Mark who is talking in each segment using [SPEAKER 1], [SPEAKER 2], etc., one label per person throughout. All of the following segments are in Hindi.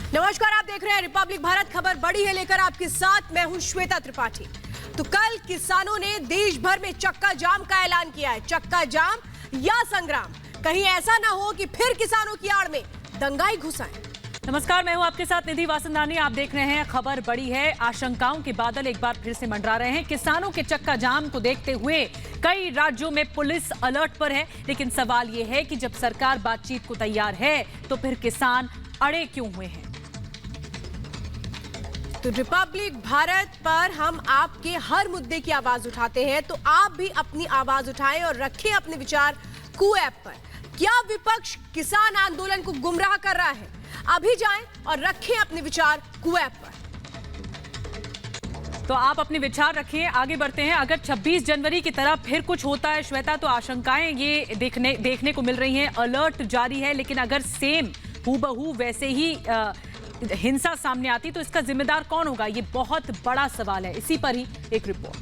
[SPEAKER 1] नमस्कार, आप देख रहे हैं रिपब्लिक भारत। खबर बड़ी है लेकर आपके साथ मैं हूं श्वेता त्रिपाठी। तो कल किसानों ने देश भर में चक्का जाम का ऐलान किया है। चक्का जाम या संग्राम, कहीं ऐसा ना हो कि फिर किसानों की आड़ में दंगाई घुस आए।
[SPEAKER 2] नमस्कार, मैं हूं आपके साथ निधि वासंदानी। आप देख रहे हैं खबर बड़ी है। आशंकाओं के बादल एक बार फिर से मंडरा रहे हैं। किसानों के चक्का जाम को देखते हुए कई राज्यों में पुलिस अलर्ट पर है, लेकिन सवाल यह है कि जब सरकार बातचीत को तैयार है तो फिर किसान अड़े क्यों हुए हैं।
[SPEAKER 1] तो रिपब्लिक भारत पर हम आपके हर मुद्दे की आवाज उठाते हैं, तो आप भी अपनी आवाज उठाएं और रखें अपने विचार कू ऐप पर। क्या विपक्ष किसान आंदोलन को गुमराह कर रहा है? अभी जाएं और रखें अपने विचार कू ऐप पर।
[SPEAKER 2] तो आप अपने विचार रखें, आगे बढ़ते हैं। अगर 26 जनवरी की तरह फिर कुछ होता है श्वेता, तो आशंकाएं ये देखने को मिल रही हैं। अलर्ट जारी है, लेकिन अगर सेम हूबहू वैसे ही हिंसा सामने आती तो इसका जिम्मेदार कौन होगा, ये बहुत बड़ा सवाल है। इसी पर ही एक रिपोर्ट।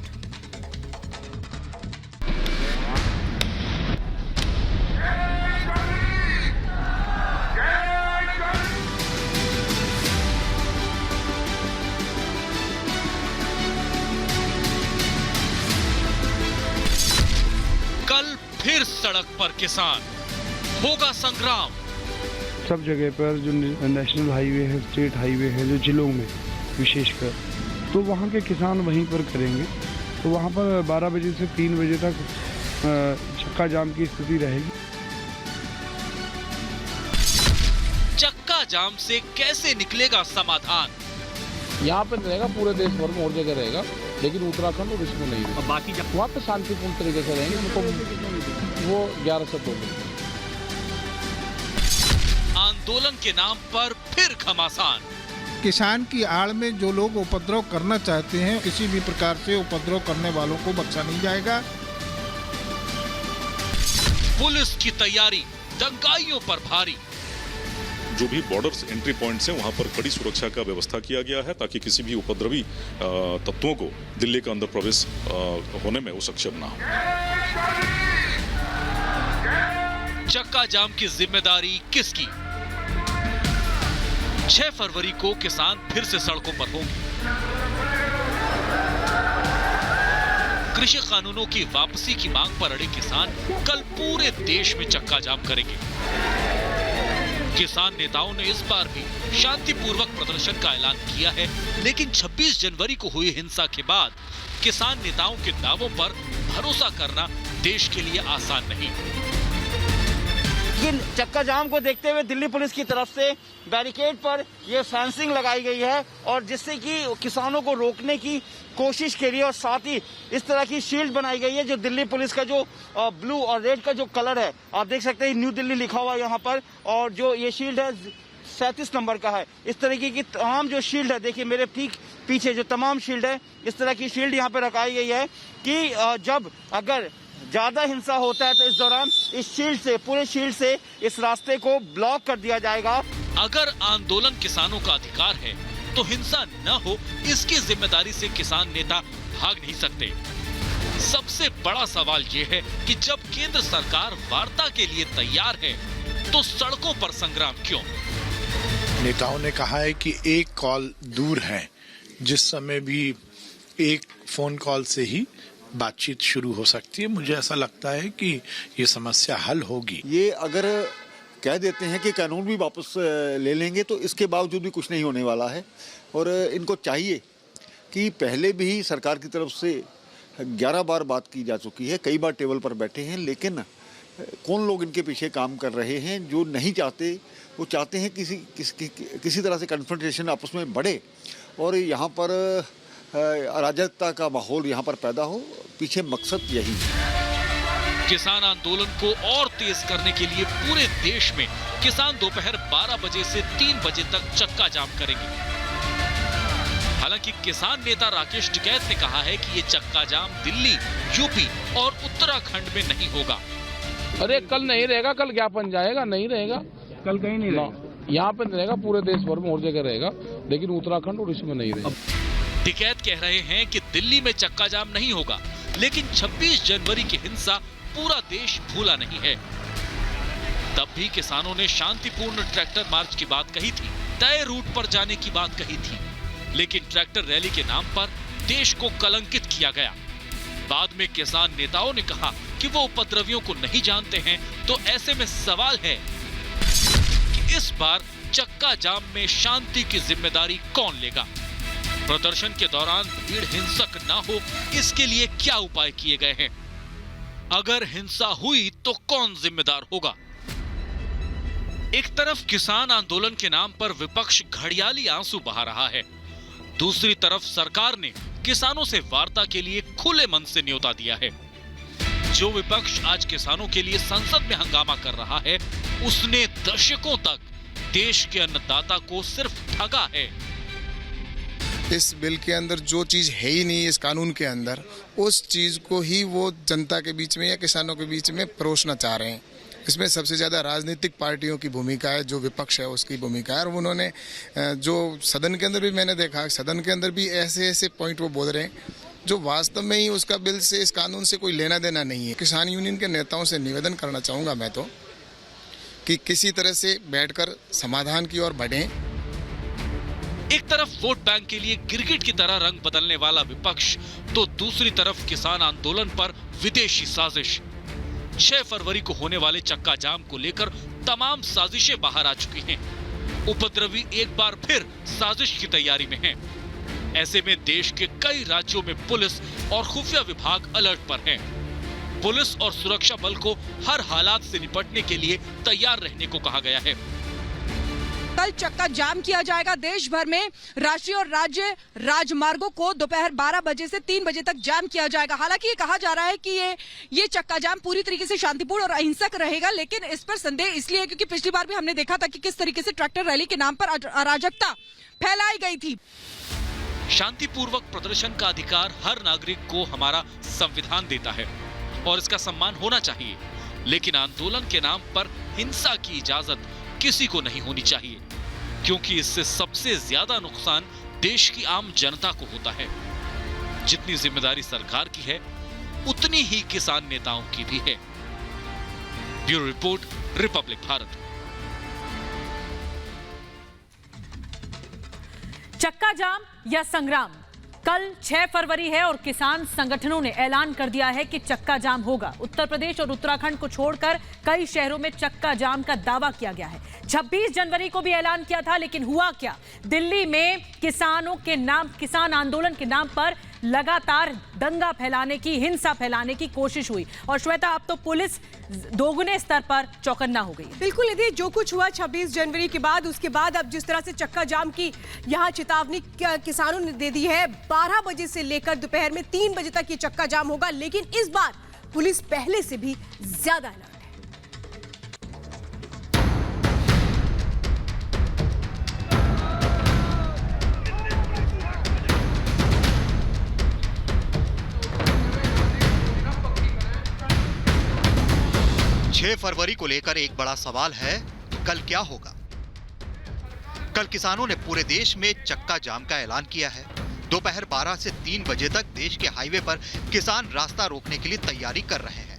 [SPEAKER 3] कल फिर सड़क पर किसान, होगा संग्राम।
[SPEAKER 4] सब जगह पर जो नेशनल हाईवे है, स्टेट हाईवे है, जो जिलों में विशेषकर, तो वहाँ के किसान वहीं पर करेंगे। तो वहाँ पर 12 बजे से 3 बजे तक चक्का जाम की स्थिति रहेगी।
[SPEAKER 3] चक्का जाम से कैसे निकलेगा समाधान?
[SPEAKER 5] यहाँ पे रहेगा, पूरे देश भर में और जगह रहेगा, लेकिन उत्तराखंड और इसमें नहीं रहेगा।
[SPEAKER 3] बाकी
[SPEAKER 5] वहाँ पे शांतिपूर्ण तरीके से रहेंगे। उनको वो 11 से 2
[SPEAKER 3] आंदोलन के नाम पर फिर घमासान।
[SPEAKER 6] किसान की आड़ में जो लोग उपद्रव करना चाहते हैं, किसी भी प्रकार से उपद्रव करने वालों को बख्शा नहीं जाएगा।
[SPEAKER 3] पुलिस की तैयारी दंगाइयों पर भारी।
[SPEAKER 7] जो भी बॉर्डर्स एंट्री पॉइंट्स हैं, वहां पर कड़ी सुरक्षा का व्यवस्था किया गया है, ताकि किसी भी उपद्रवी तत्वों को दिल्ली के अंदर प्रवेश होने में वो सक्षम ना हो।
[SPEAKER 3] चक्का जाम की जिम्मेदारी किसकी? 6 फरवरी को किसान फिर से सड़कों पर होंगे। कृषि कानूनों की वापसी की मांग पर अड़े किसान कल पूरे देश में चक्का जाम करेंगे। किसान नेताओं ने इस बार भी शांतिपूर्वक प्रदर्शन का ऐलान किया है, लेकिन 26 जनवरी को हुई हिंसा के बाद किसान नेताओं के दावों पर भरोसा करना देश के लिए आसान नहीं।
[SPEAKER 8] लेकिन चक्का जाम को देखते हुए दिल्ली पुलिस की तरफ से बैरिकेड पर यह फेंसिंग लगाई गई है, और जिससे कि किसानों को रोकने की कोशिश के लिए, और साथ ही इस तरह की शील्ड बनाई गई है जो दिल्ली पुलिस का जो ब्लू और रेड का जो कलर है, आप देख सकते हैं न्यू दिल्ली लिखा हुआ है यहाँ पर, और जो ये शील्ड है 37 नंबर का है। इस तरीके की तमाम जो शील्ड है, देखिए मेरे ठीक पीछे जो तमाम शील्ड है, इस तरह की शील्ड यहाँ पर रखाई गई है कि जब अगर ज्यादा हिंसा होता है तो इस दौरान इस शील्ड से, पूरे शील्ड से इस रास्ते को ब्लॉक कर दिया जाएगा।
[SPEAKER 3] अगर आंदोलन किसानों का अधिकार है तो हिंसा न हो, इसकी जिम्मेदारी से किसान नेता भाग नहीं सकते। सबसे बड़ा सवाल ये है कि जब केंद्र सरकार वार्ता के लिए तैयार है तो सड़कों पर संग्राम क्यों?
[SPEAKER 9] नेताओं ने कहा है कि एक कॉल दूर है, जिस समय भी एक फोन कॉल से ही बातचीत शुरू हो सकती है। मुझे ऐसा लगता है कि ये समस्या हल होगी।
[SPEAKER 10] ये अगर कह देते हैं कि कानून भी वापस ले लेंगे तो इसके बावजूद भी कुछ नहीं होने वाला है, और इनको चाहिए कि पहले भी सरकार की तरफ से 11 बार बात की जा चुकी है, कई बार टेबल पर बैठे हैं, लेकिन कौन लोग इनके पीछे काम कर रहे हैं जो नहीं चाहते, वो चाहते हैं किसी तरह से कन्फ्रंटेशन आपस में बढ़े और यहाँ पर अराजकता का माहौल यहाँ पर पैदा हो। पीछे मकसद यही है।
[SPEAKER 3] किसान आंदोलन को और तेज करने के लिए पूरे देश में किसान दोपहर 12 बजे से 3 बजे तक चक्का जाम करेंगे। हालांकि किसान नेता राकेश टिकैत ने कहा है कि ये चक्का जाम दिल्ली, यूपी और उत्तराखंड में नहीं होगा।
[SPEAKER 5] अरे कल नहीं रहेगा, कल ज्ञापन जाएगा, नहीं रहेगा,
[SPEAKER 4] कल कहीं नहीं रहेगा।
[SPEAKER 5] यहाँ पे रहेगा, पूरे देश भर में और जगह रहेगा, लेकिन उत्तराखंड और इसमें नहीं रहेगा।
[SPEAKER 3] टिकैत कह रहे हैं कि दिल्ली में चक्का जाम नहीं होगा, लेकिन 26 जनवरी की हिंसा पूरा देश भूला नहीं है। तब भी किसानों ने शांतिपूर्ण ट्रैक्टर मार्च की बात कही थी, तय रूट पर जाने की बात कही थी, लेकिन ट्रैक्टर रैली के नाम पर देश को कलंकित किया गया। बाद में किसान नेताओं ने कहा कि वो उपद्रवियों को नहीं जानते हैं, तो ऐसे में सवाल है कि इस बार चक्का जाम में शांति की जिम्मेदारी कौन लेगा? प्रदर्शन के दौरान भीड़ हिंसक ना हो, इसके लिए क्या उपाय किए गए हैं? अगर हिंसा हुई तो कौन जिम्मेदार होगा? एक तरफ किसान आंदोलन के नाम पर विपक्ष घड़ियाली आंसू बहा रहा है, दूसरी तरफ सरकार ने किसानों से वार्ता के लिए खुले मन से न्योता दिया है। जो विपक्ष आज किसानों के लिए संसद में हंगामा कर रहा है, उसने दशकों तक देश के अन्नदाता को सिर्फ ठगा है।
[SPEAKER 11] इस बिल के अंदर जो चीज़ है ही नहीं इस कानून के अंदर, उस चीज़ को ही वो जनता के बीच में या किसानों के बीच में परोसना चाह रहे हैं। इसमें सबसे ज़्यादा राजनीतिक पार्टियों की भूमिका है, जो विपक्ष है उसकी भूमिका है। और उन्होंने जो सदन के अंदर भी मैंने देखा, सदन के अंदर भी ऐसे ऐसे पॉइंट वो बोल रहे हैं जो वास्तव में ही उसका बिल से, इस कानून से कोई लेना देना नहीं है। किसान यूनियन के नेताओं से निवेदन करना चाहूँगा मैं तो कि किसी तरह से बैठकर समाधान की ओर बढ़ें।
[SPEAKER 3] एक तरफ वोट बैंक के लिए गिरगिट की तरह रंग बदलने वाला विपक्ष, तो दूसरी तरफ किसान आंदोलन पर विदेशी साजिश। 6 फरवरी को होने वाले चक्का जाम को लेकर तमाम साजिशें बाहर आ चुकी हैं। उपद्रवी एक बार फिर साजिश की तैयारी में हैं। ऐसे में देश के कई राज्यों में पुलिस और खुफिया विभाग अलर्ट पर हैं। पुलिस और सुरक्षा बल को हर हालात से निपटने के लिए तैयार रहने को कहा गया है।
[SPEAKER 12] कल चक्का जाम किया जाएगा। देश भर में राष्ट्रीय और राज्य राजमार्गों को दोपहर 12 बजे से 3 बजे तक जाम किया जाएगा। हालांकि ये कहा जा रहा है कि ये चक्का जाम पूरी तरीके से शांतिपूर्ण और अहिंसक रहेगा, लेकिन इस पर संदेह इसलिए है क्योंकि पिछली बार भी हमने देखा था कि किस तरीके से ट्रैक्टर रैली के नाम पर अराजकता फैलाई गई थी।
[SPEAKER 3] शांतिपूर्वक प्रदर्शन का अधिकार हर नागरिक को हमारा संविधान देता है और इसका सम्मान होना चाहिए, लेकिन आंदोलन के नाम पर हिंसा की इजाजत किसी को नहीं होनी चाहिए, क्योंकि इससे सबसे ज्यादा नुकसान देश की आम जनता को होता है। जितनी जिम्मेदारी सरकार की है, उतनी ही किसान नेताओं की भी है। Bureau report, Republic Bharat.
[SPEAKER 2] चक्का जाम या संग्राम, कल 6 फरवरी है और किसान संगठनों ने ऐलान कर दिया है कि चक्का जाम होगा। उत्तर प्रदेश और उत्तराखंड को छोड़कर कई शहरों में चक्का जाम का दावा किया गया है। 26 जनवरी को भी ऐलान किया था, लेकिन हुआ क्या? दिल्ली में किसान आंदोलन के नाम पर लगातार दंगा फैलाने की, हिंसा फैलाने की कोशिश हुई। और श्वेता, अब तो पुलिस दोगुने स्तर पर चौकन्ना हो गई है।
[SPEAKER 1] बिल्कुल निधि, जो कुछ हुआ 26 जनवरी के बाद, उसके बाद अब जिस तरह से चक्का जाम की यहाँ चेतावनी किसानों ने दे दी है, 12 बजे से लेकर दोपहर में 3 बजे तक ये चक्का जाम होगा। लेकिन इस बार पुलिस पहले से भी ज्यादा अलर्ट है।
[SPEAKER 13] फरवरी को लेकर एक बड़ा सवाल है, कल क्या होगा? कल किसानों ने पूरे देश में चक्का जाम का ऐलान किया है। दोपहर 12 से 3 बजे तक देश के हाईवे पर किसान रास्ता रोकने के लिए तैयारी कर रहे हैं।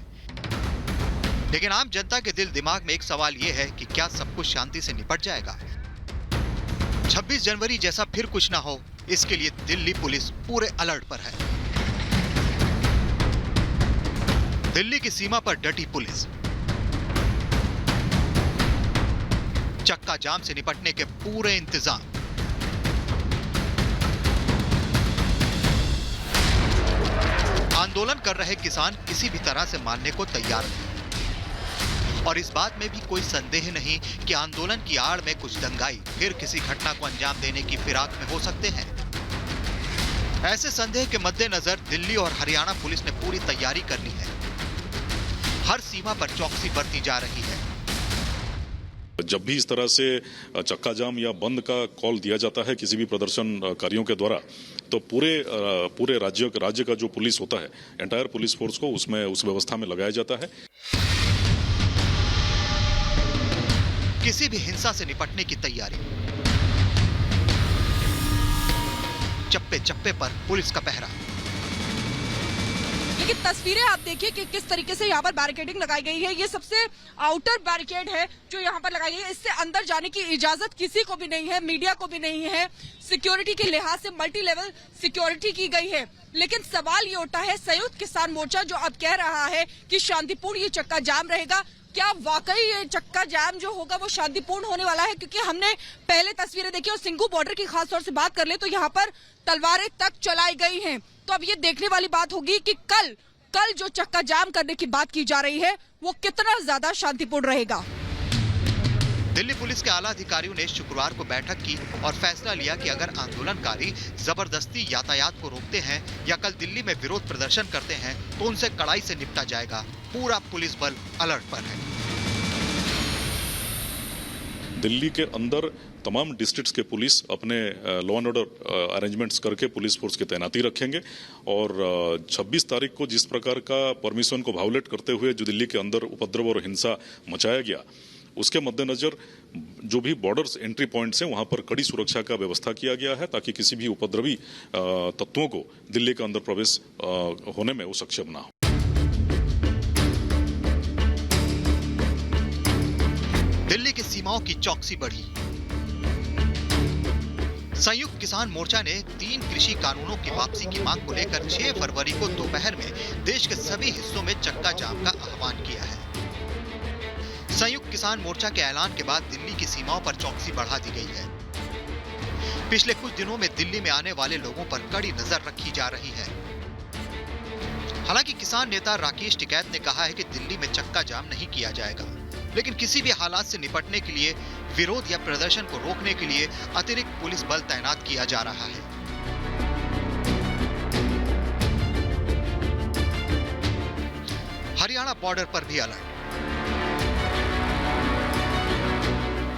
[SPEAKER 13] लेकिन आम जनता के दिल दिमाग में एक सवाल यह है कि क्या सब कुछ शांति से निपट जाएगा? 26 जनवरी जैसा फिर कुछ ना हो, इसके लिए दिल्ली पुलिस पूरे अलर्ट पर है। दिल्ली की सीमा पर डटी पुलिस चक्का जाम से निपटने के पूरे इंतजाम। आंदोलन कर रहे किसान किसी भी तरह से मानने को तैयार नहीं और इस बात में भी कोई संदेह नहीं कि आंदोलन की आड़ में कुछ दंगाई फिर किसी घटना को अंजाम देने की फिराक में हो सकते हैं। ऐसे संदेह के मद्देनजर दिल्ली और हरियाणा पुलिस ने पूरी तैयारी कर ली है। हर सीमा पर चौकसी बरती जा रही है।
[SPEAKER 7] जब भी इस तरह से चक्का जाम या बंद का कॉल दिया जाता है किसी भी प्रदर्शनकारियों के द्वारा, तो पूरे राज्य का जो पुलिस होता है, एंटायर पुलिस फोर्स को उसमें उस व्यवस्था में लगाया जाता है।
[SPEAKER 13] किसी भी हिंसा से निपटने की तैयारी, चप्पे चप्पे पर पुलिस का पहरा।
[SPEAKER 12] लेकिन तस्वीरें आप देखिए कि किस तरीके से यहाँ पर बैरिकेडिंग लगाई गई है। ये सबसे आउटर बैरिकेड है जो यहाँ पर लगाई गई है। इससे अंदर जाने की इजाजत किसी को भी नहीं है, मीडिया को भी नहीं है। सिक्योरिटी के लिहाज से मल्टी लेवल सिक्योरिटी की गई है। लेकिन सवाल ये उठा है, संयुक्त किसान मोर्चा जो अब कह रहा है कि शांतिपूर्ण ये चक्का जाम रहेगा, क्या वाकई ये चक्का जाम जो होगा वो शांतिपूर्ण होने वाला है? क्योंकि हमने पहले तस्वीरें देखी और सिंघू बॉर्डर की खास तौर से बात कर ले तो यहाँ पर तलवारें तक चलाई गई हैं। तो अब ये देखने वाली बात होगी कि कल जो चक्का जाम करने की बात की जा रही है वो कितना ज्यादा शांतिपूर्ण रहेगा।
[SPEAKER 13] दिल्ली पुलिस के आला अधिकारियों ने शुक्रवार को बैठक की और फैसला लिया कि अगर आंदोलनकारी जबरदस्ती यातायात को रोकते हैं या कल दिल्ली में विरोध प्रदर्शन करते हैं तो उनसे कड़ाई से निपटा जाएगा। पूरा पुलिस बल अलर्ट पर है।
[SPEAKER 7] दिल्ली के अंदर तमाम डिस्ट्रिक्ट्स के पुलिस अपने लॉ एंड ऑर्डर अरेंजमेंट्स करके पुलिस फोर्स की तैनाती रखेंगे और 26 तारीख को जिस प्रकार का परमिशन को वायोलेट करते हुए जो दिल्ली के अंदर उपद्रव और हिंसा मचाया गया, उसके मद्देनजर जो भी बॉर्डर्स एंट्री पॉइंट्स हैं वहां पर कड़ी सुरक्षा का व्यवस्था किया गया है ताकि किसी भी उपद्रवी तत्वों को दिल्ली के अंदर प्रवेश होने में वो सक्षम ना हो।
[SPEAKER 13] दिल्ली की सीमाओं की चौकसी बढ़ी। संयुक्त किसान मोर्चा ने 3 कृषि कानूनों की वापसी की मांग को लेकर 6 फरवरी को दोपहर में देश के सभी हिस्सों में चक्का जाम का आह्वान किया है। संयुक्त किसान मोर्चा के ऐलान के बाद दिल्ली की सीमाओं पर चौकसी बढ़ा दी गई है। पिछले कुछ दिनों में दिल्ली में आने वाले लोगों पर कड़ी नजर रखी जा रही है। हालांकि किसान नेता राकेश टिकैत ने कहा है कि दिल्ली में चक्का जाम नहीं किया जाएगा, लेकिन किसी भी हालात से निपटने के लिए, विरोध या प्रदर्शन को रोकने के लिए अतिरिक्त पुलिस बल तैनात किया जा रहा है। हरियाणा बॉर्डर पर भी अलर्ट।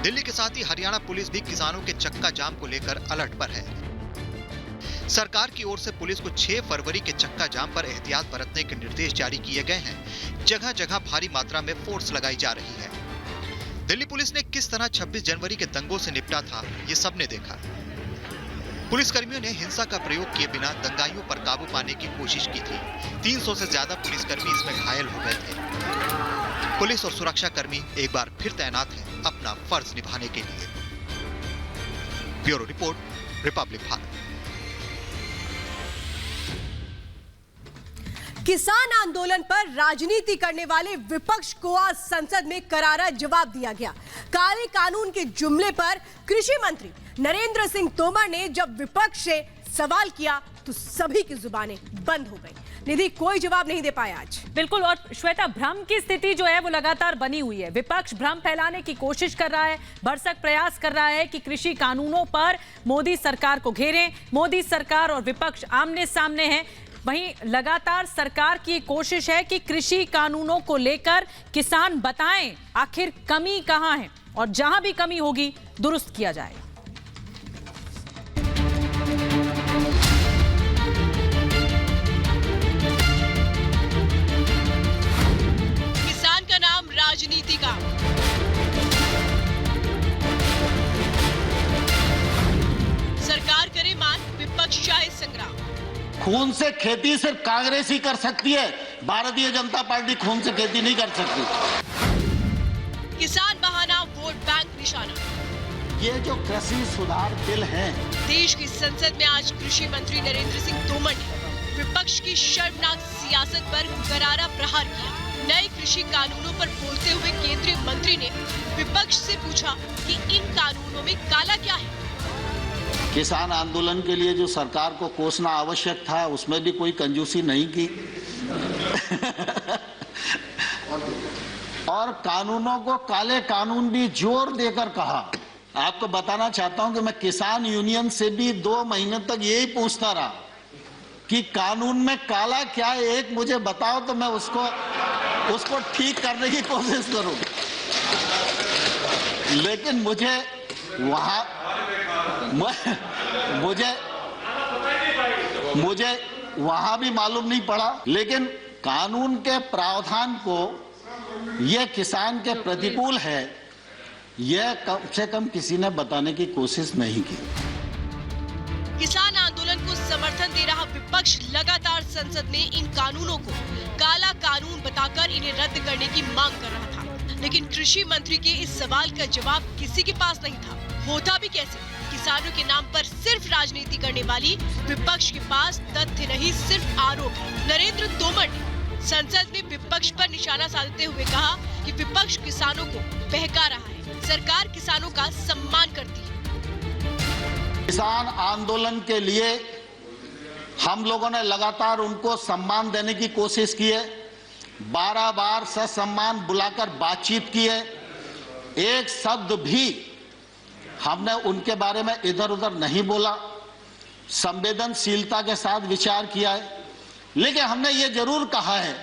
[SPEAKER 13] दिल्ली के साथ ही हरियाणा पुलिस भी किसानों के चक्का जाम को लेकर अलर्ट पर है। सरकार की ओर से पुलिस को 6 फरवरी के चक्का जाम पर एहतियात बरतने के निर्देश जारी किए गए हैं। जगह जगह भारी मात्रा में फोर्स लगाई जा रही है। दिल्ली पुलिस ने किस तरह 26 जनवरी के दंगों से निपटा था, ये सबने देखा। पुलिसकर्मियों ने हिंसा का प्रयोग किए बिना दंगाइयों पर काबू पाने की कोशिश की थी। 300 से ज्यादा पुलिसकर्मी इसमें घायल हो गए थे। पुलिस और सुरक्षा कर्मी एक बार फिर तैनात हैं अपना फर्ज निभाने के लिए। Bureau report, Republic Bharat.
[SPEAKER 1] किसान आंदोलन पर राजनीति करने वाले विपक्ष को आज संसद में करारा जवाब दिया गया। काले कानून के जुमले पर कृषि मंत्री नरेंद्र सिंह तोमर ने जब विपक्ष से सवाल किया तो सभी की जुबानें बंद हो गई। निधि, कोई जवाब नहीं दे पाया आज।
[SPEAKER 2] बिल्कुल, और श्वेता, भ्रम की स्थिति जो है वो लगातार बनी हुई है। विपक्ष भ्रम फैलाने की कोशिश कर रहा है, भरसक प्रयास कर रहा है कि कृषि कानूनों पर मोदी सरकार को घेरें। मोदी सरकार और विपक्ष आमने सामने हैं। वहीं लगातार सरकार की कोशिश है कि कृषि कानूनों को लेकर किसान बताएं आखिर कमी कहां है और जहां भी कमी होगी दुरुस्त किया जाए।
[SPEAKER 14] किसान का नाम राजनीति का, सरकार करे मांग, विपक्ष चाहे संग्राम।
[SPEAKER 15] खून से खेती सिर्फ कांग्रेस ही कर सकती है, भारतीय जनता पार्टी खून से खेती नहीं कर सकती।
[SPEAKER 14] किसान बहाना, वोट बैंक निशाना।
[SPEAKER 15] ये जो कृषि सुधार बिल हैं,
[SPEAKER 14] देश की संसद में आज कृषि मंत्री नरेंद्र सिंह तोमर ने विपक्ष की शर्मनाक सियासत पर करारा प्रहार किया। नए कृषि कानूनों पर बोलते हुए केंद्रीय मंत्री ने विपक्ष से पूछा कि इन कानूनों में काला क्या है।
[SPEAKER 15] किसान आंदोलन के लिए जो सरकार को कोसना आवश्यक था उसमें भी कोई कंजूसी नहीं की और कानूनों को काले कानून भी जोर देकर कहा। आपको बताना चाहता हूं कि मैं किसान यूनियन से भी 2 महीने तक यही पूछता रहा कि कानून में काला क्या है, एक मुझे बताओ तो मैं उसको ठीक करने की कोशिश करूं। लेकिन मुझे वहां भी मालूम नहीं पड़ा। लेकिन कानून के प्रावधान को यह किसान के प्रतिकूल है, यह कम से कम किसी ने बताने की कोशिश नहीं की।
[SPEAKER 14] किसान आंदोलन आंदोलन को समर्थन दे रहा विपक्ष लगातार संसद में इन कानूनों को काला कानून बताकर इन्हें रद्द करने की मांग कर रहा था, लेकिन कृषि मंत्री के इस सवाल का जवाब किसी के पास नहीं था। होता भी कैसे? किसानों के नाम पर सिर्फ राजनीति करने वाली विपक्ष के पास तथ्य नहीं, सिर्फ आरोप है। नरेंद्र तोमर ने संसद में विपक्ष पर निशाना साधते हुए कहा कि विपक्ष किसानों को बहका रहा है, सरकार किसानों का सम्मान करती है।
[SPEAKER 15] किसान आंदोलन के लिए हम लोगों ने लगातार उनको सम्मान देने की कोशिश की है, 12 बार ससम्मान बुलाकर बातचीत की है, एक शब्द भी हमने उनके बारे में इधर उधर नहीं बोला, संवेदनशीलता के साथ विचार किया है। लेकिन हमने ये जरूर कहा है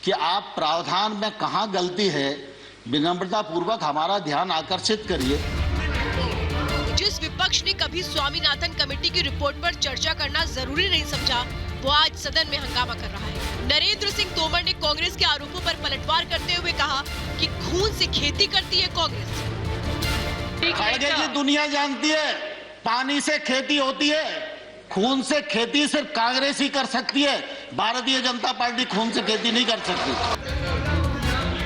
[SPEAKER 15] कि आप प्रावधान में कहां गलती है, विनम्रता पूर्वक हमारा ध्यान आकर्षित करिए।
[SPEAKER 14] जिस विपक्ष ने कभी स्वामीनाथन कमेटी की रिपोर्ट पर चर्चा करना जरूरी नहीं समझा, वो आज सदन में हंगामा कर रहा है। नरेंद्र सिंह तोमर ने कांग्रेस के आरोपों पर पलटवार करते हुए कहा कि खून से खेती करती है कांग्रेस।
[SPEAKER 15] खड़गे जी, दुनिया जानती है पानी से खेती होती है, खून से खेती सिर्फ कांग्रेस ही कर सकती है, भारतीय जनता पार्टी खून से खेती नहीं कर सकती।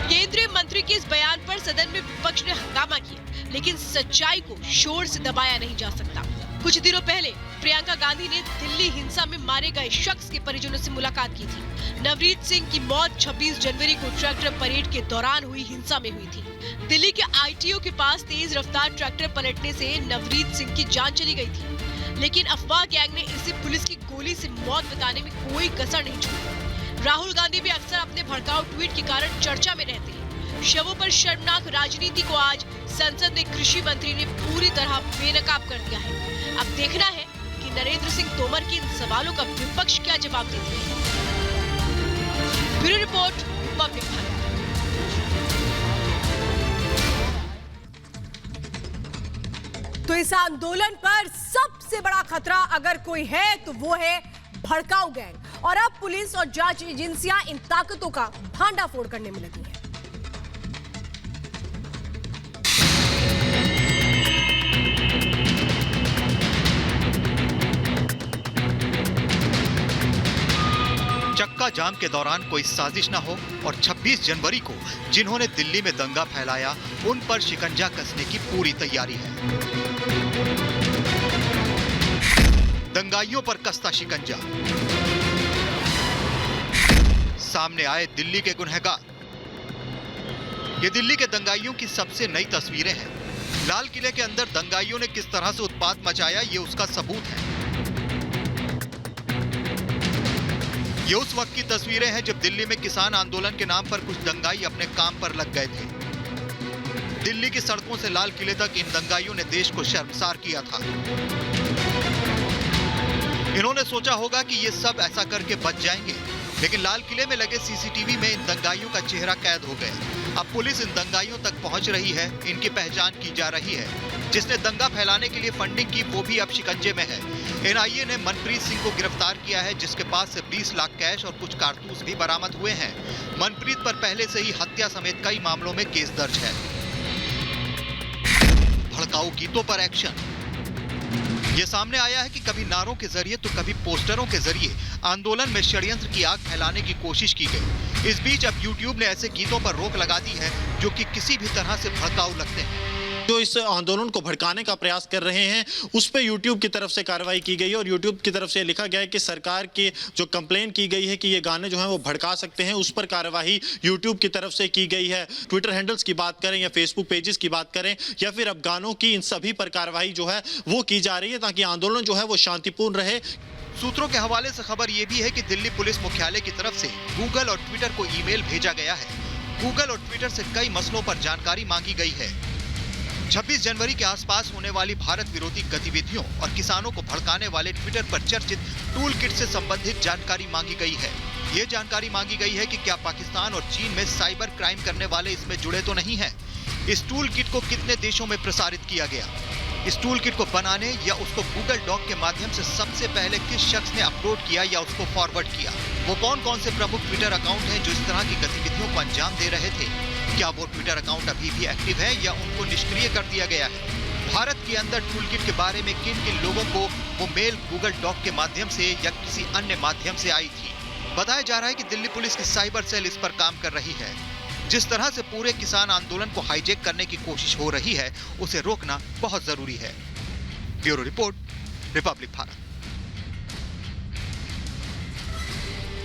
[SPEAKER 14] केंद्रीय मंत्री के इस बयान पर सदन में विपक्ष ने हंगामा किया, लेकिन सच्चाई को शोर से दबाया नहीं जा सकता। कुछ दिनों पहले प्रियंका गांधी ने दिल्ली हिंसा में मारे गए शख्स के परिजनों से मुलाकात की थी। नवरीत सिंह की मौत 26 जनवरी को ट्रैक्टर परेड के दौरान हुई हिंसा में हुई थी। दिल्ली के आईटीओ के पास तेज रफ्तार ट्रैक्टर पलटने से नवरीत सिंह की जान चली गई थी, लेकिन अफवाह गैंग ने इसे पुलिस की गोली से मौत बताने में कोई कसर नहीं छोड़ी। राहुल गांधी भी अक्सर अपने भड़काऊ ट्वीट के कारण चर्चा में रहते हैं। शवों पर शर्मनाक राजनीति को आज संसद में कृषि मंत्री ने पूरी तरह बेनकाब कर दिया है। अब देखना है कि नरेंद्र सिंह तोमर के इन सवालों का विपक्ष क्या जवाब देते हैं। Bureau report, public Bharat.
[SPEAKER 1] तो इस आंदोलन पर सबसे बड़ा खतरा अगर कोई है तो वो है भड़काऊ गैंग, और अब पुलिस और जांच एजेंसियां इन ताकतों का भांडाफोड़ करने में लगी हैं।
[SPEAKER 13] चक्का जाम के दौरान कोई साजिश न हो और 26 जनवरी को जिन्होंने दिल्ली में दंगा फैलाया उन पर शिकंजा कसने की पूरी तैयारी है। दंगाइयों पर कसता शिकंजा। सामने आए दिल्ली के गुनहगार। ये दिल्ली के दंगाइयों की सबसे नई तस्वीरें हैं। लाल किले के अंदर दंगाइयों ने किस तरह से उत्पात मचाया, ये उसका सबूत है। ये उस वक्त की तस्वीरें हैं जब दिल्ली में किसान आंदोलन के नाम पर कुछ दंगाई अपने काम पर लग गए थे। दिल्ली की सड़कों से लाल किले तक इन दंगाइयों ने देश को शर्मसार किया था। इन्होंने सोचा होगा कि ये सब ऐसा करके बच जाएंगे, लेकिन लाल किले में लगे सीसीटीवी में इन दंगाइयों का चेहरा कैद हो गया। अब पुलिस इन दंगाइयों तक पहुंच रही है, इनकी पहचान की जा रही है। जिसने दंगा फैलाने के लिए फंडिंग की वो भी अब शिकंजे में है। एनआईए ने मनप्रीत सिंह को गिरफ्तार किया है, जिसके पास से 20 लाख कैश और कुछ कारतूस भी बरामद हुए हैं। मनप्रीत पर पहले से ही हत्या समेत कई मामलों में केस दर्ज है। भड़काऊ गीतों पर एक्शन। ये सामने आया है कि कभी नारों के जरिए तो कभी पोस्टरों के जरिए आंदोलन में षड्यंत्र की आग फैलाने की कोशिश की गई। इस बीच अब यूट्यूब ने ऐसे गीतों पर रोक लगा दी है जो कि किसी भी तरह से भड़काऊ लगते हैं।
[SPEAKER 16] जो इस आंदोलन को भड़काने का प्रयास कर रहे हैं उस पे यूट्यूब की तरफ से कार्रवाई की गई है और यूट्यूब की तरफ से लिखा गया है कि सरकार की जो कंप्लेन की गई है कि ये गाने जो हैं वो भड़का सकते हैं, उस पर कार्रवाई यूट्यूब की तरफ से की गई है। ट्विटर हैंडल्स की बात करें या फेसबुक पेजेस की बात करें या फिर अब गानों की, इन सभी पर कार्रवाई जो है वो की जा रही है ताकि आंदोलन जो है वो शांतिपूर्ण रहे।
[SPEAKER 13] सूत्रों के हवाले से खबर यह भी है कि दिल्ली पुलिस मुख्यालय की तरफ से गूगल और ट्विटर को ईमेल भेजा गया है। गूगल और ट्विटर से कई मसलों पर जानकारी मांगी गई है। 26 जनवरी के आसपास होने वाली भारत विरोधी गतिविधियों और किसानों को भड़काने वाले ट्विटर पर चर्चित टूल किट से संबंधित जानकारी मांगी गई है। ये जानकारी मांगी गई है कि क्या पाकिस्तान और चीन में साइबर क्राइम करने वाले इसमें जुड़े तो नहीं हैं। इस टूल किट को कितने देशों में प्रसारित किया गया, इस टूल किट को बनाने या उसको गूगल डॉक के माध्यम से सबसे पहले किस शख्स ने अपलोड किया या उसको फॉरवर्ड किया, वो कौन कौन से प्रमुख ट्विटर अकाउंट हैं जो इस तरह की गतिविधियों को अंजाम दे रहे थे, क्या वो ट्विटर अकाउंट अभी भी एक्टिव है या उनको निष्क्रिय कर दिया गया है। भारत के अंदर टूल किट के बारे में किन किन लोगों को वो मेल गूगल डॉक के माध्यम से या किसी अन्य माध्यम से आई थी। बताया जा रहा है कि दिल्ली पुलिस की साइबर सेल इस पर काम कर रही है। जिस तरह से पूरे किसान आंदोलन को हाईजैक करने की कोशिश हो रही है, उसे रोकना बहुत जरूरी है। Bureau report, Republic Bharat.